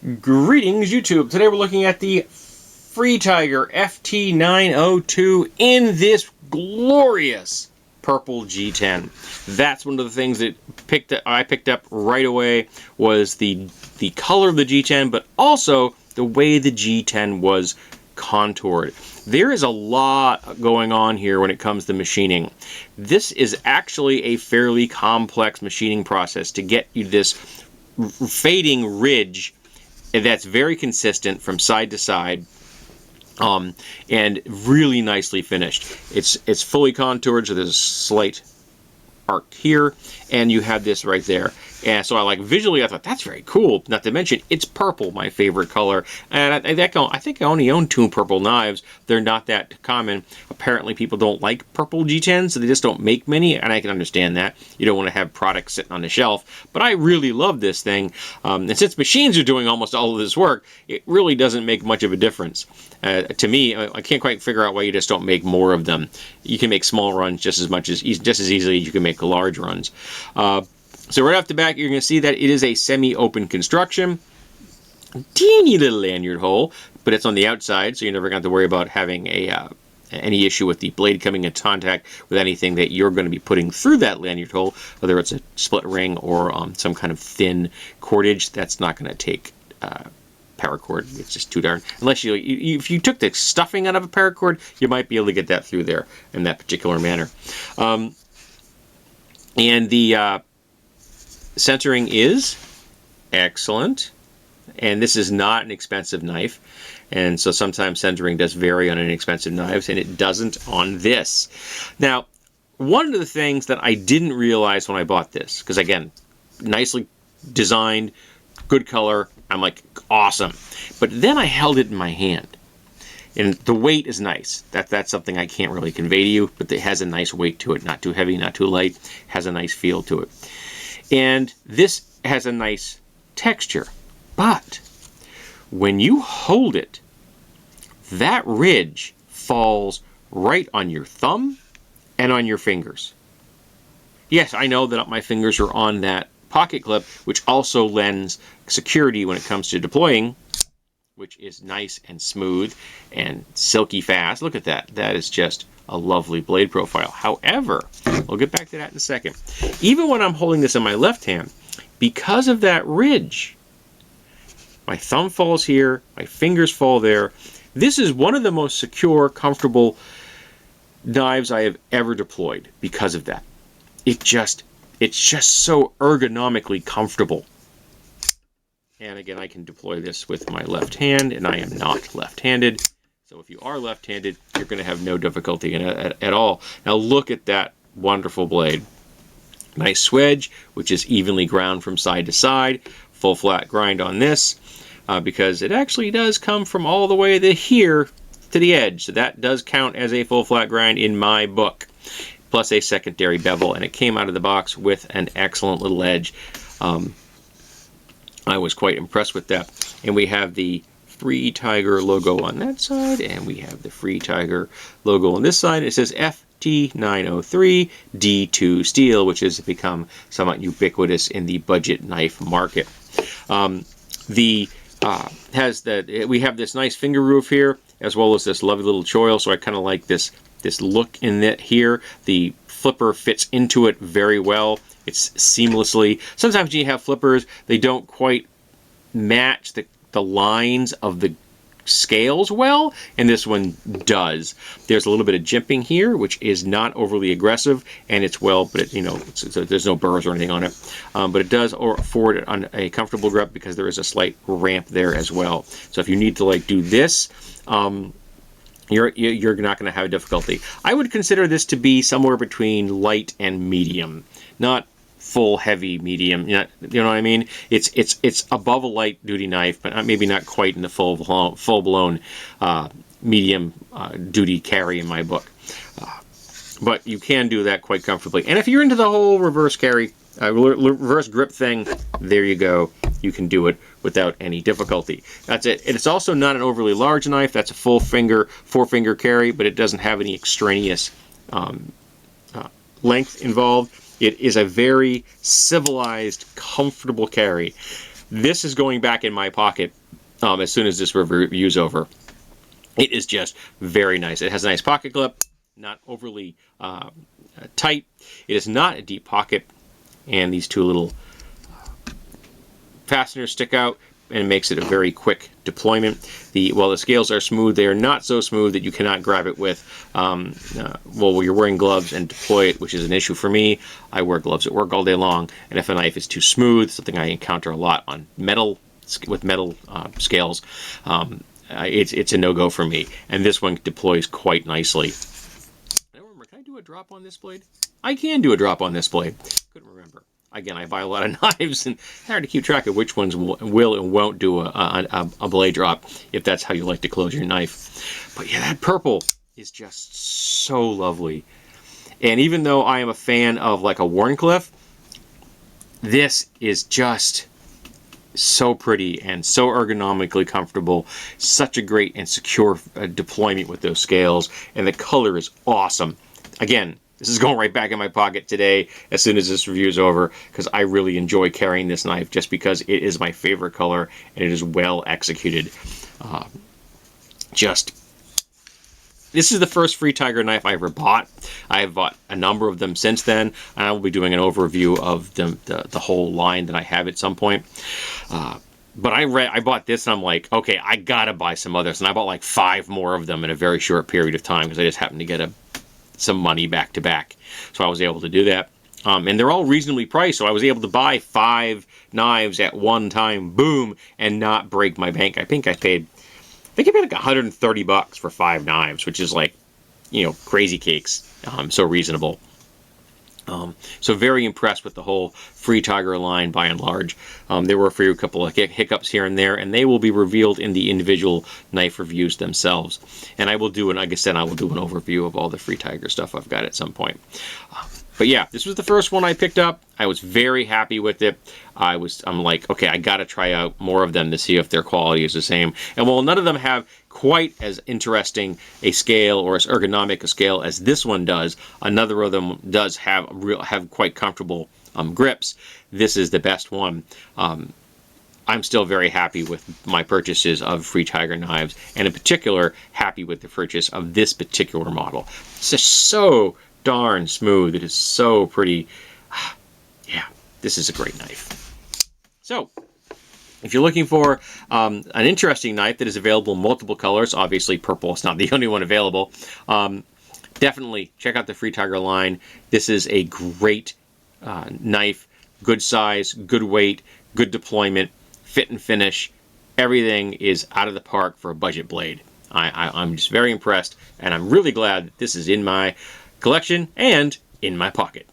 Greetings, YouTube. Today we're looking at the Free Tiger FT902 in this glorious purple G10. That's one of the things that I picked up right away was the color of the G10, but also the way the G10 was contoured. There is a lot going on here when it comes to machining. This is actually a fairly complex machining process to get you this fading ridge that's very consistent from side to side, and really nicely finished. It's fully contoured, so there's a slight arc here, and you have this right there. And so visually I thought that's very cool. Not to mention it's purple, my favorite color, and I think I only own 2 purple knives. They're not that common. Apparently people don't like purple G10s, so they just don't make many, and I can understand that. You don't want to have products sitting on the shelf, but I really love this thing, and since machines are doing almost all of this work, it really doesn't make much of a difference. To me, I can't quite figure out why you just don't make more of them. You can make small runs just as easily as you can make large runs. So right off the bat, you're going to see that it is a semi-open construction. Teeny little lanyard hole, but it's on the outside, so you're never going to have to worry about having any issue with the blade coming in contact with anything that you're going to be putting through that lanyard hole, whether it's a split ring or some kind of thin cordage. That's not going to take paracord. It's just too darn. Unless if you took the stuffing out of a paracord, you might be able to get that through there in that particular manner. And the centering is excellent, and this is not an expensive knife, and so sometimes centering does vary on inexpensive knives, and it doesn't on this. Now, one of the things that I didn't realize when I bought this, because again, nicely designed, good color, I'm like, awesome, but then I held it in my hand. And the weight is nice. That's something I can't really convey to you, but it has a nice weight to it. Not too heavy, not too light. Has a nice feel to it. And this has a nice texture. But when you hold it, that ridge falls right on your thumb and on your fingers. Yes, I know that my fingers are on that pocket clip, which also lends security when it comes to deploying, which is nice and smooth and silky fast. Look at that. That is just a lovely blade profile. However, we'll get back to that in a second. Even when I'm holding this in my left hand, because of that ridge, my thumb falls here, my fingers fall there. This is one of the most secure, comfortable knives I have ever deployed because of that. It's just so ergonomically comfortable. And again, I can deploy this with my left hand, and I am not left-handed. So if you are left-handed, you're going to have no difficulty in it at all. Now look at that wonderful blade. Nice swedge, which is evenly ground from side to side. Full flat grind on this, because it actually does come from all the way to here to the edge. So that does count as a full flat grind in my book. Plus a secondary bevel, and it came out of the box with an excellent little edge. I was quite impressed with that. And we have the Free Tiger logo on that side, and we have the Free Tiger logo on this side. It says FT903 D2 steel, which has become somewhat ubiquitous in the budget knife market. We have this nice finger roof here, as well as this lovely little choil, so I kind of like this look in it here. The flipper fits into it very well. It's seamlessly. Sometimes when you have flippers, they don't quite match the lines of the scales well, and this one does. There's a little bit of jimping here, which is not overly aggressive, and it's well, but there's no burrs or anything on it. But it does afford it on a comfortable grip because there is a slight ramp there as well. So if you need to do this, you're not going to have difficulty. I would consider this to be somewhere between light and medium, not full heavy medium. You know what I mean? It's above a light duty knife, but maybe not quite in the full blown medium duty carry in my book. But you can do that quite comfortably. And if you're into the whole reverse carry, reverse grip thing, there you go. You can do it without any difficulty. That's it. It's also not an overly large knife. That's a full finger, 4-finger carry, but it doesn't have any extraneous length involved. It is a very civilized, comfortable carry. This is going back in my pocket as soon as this review's over. It is just very nice. It has a nice pocket clip, not overly tight. It is not a deep pocket, and these two little fasteners stick out, and it makes it a very quick deployment. While the scales are smooth, they are not so smooth that you cannot grab it with, well, you're wearing gloves and deploy it, which is an issue for me. I wear gloves at work all day long, and if a knife is too smooth, something I encounter a lot on metal, with metal scales, it's a no-go for me. And this one deploys quite nicely. I don't remember, can I do a drop on this blade? I can do a drop on this blade. Couldn't remember. Again, I buy a lot of knives, and it's hard to keep track of which ones will and won't do a blade drop, if that's how you like to close your knife. But yeah, that purple is just so lovely. And even though I am a fan of like a Wharncliffe, this is just so pretty and so ergonomically comfortable. Such a great and secure deployment with those scales, and the color is awesome. Again, this is going right back in my pocket today as soon as this review is over, because I really enjoy carrying this knife just because it is my favorite color and it is well executed. This is the first Free Tiger knife I ever bought. I have bought a number of them since then, and I will be doing an overview of the whole line that I have at some point. But I bought this, and I'm like, okay, I gotta buy some others, and I bought like 5 more of them in a very short period of time because I just happened to get some money back to back, so I was able to do that. And they're all reasonably priced, so I was able to buy 5 knives at one time, boom, and not break my bank. I think I paid like $130 for 5 knives, which is like, you know, crazy cakes. So reasonable. So very impressed with the whole Free Tiger line by and large. There were a couple of hiccups here and there, and they will be revealed in the individual knife reviews themselves. And I will do, like I said, I will do an overview of all the Free Tiger stuff I've got at some point. But yeah, this was the first one I picked up. I was very happy with it. I'm like, okay, I got to try out more of them to see if their quality is the same. And while none of them have quite as interesting a scale or as ergonomic a scale as this one does, another of them does have quite comfortable grips. This is the best one. I'm still very happy with my purchases of Free Tiger knives, and in particular, happy with the purchase of this particular model. It's just so darn smooth. It is so pretty. Yeah, this is a great knife. So, if you're looking for an interesting knife that is available in multiple colors, obviously purple is not the only one available, definitely check out the Free Tiger line. This is a great knife, good size, good weight, good deployment, fit and finish. Everything is out of the park for a budget blade. I'm just very impressed, and I'm really glad that this is in my collection and in my pocket.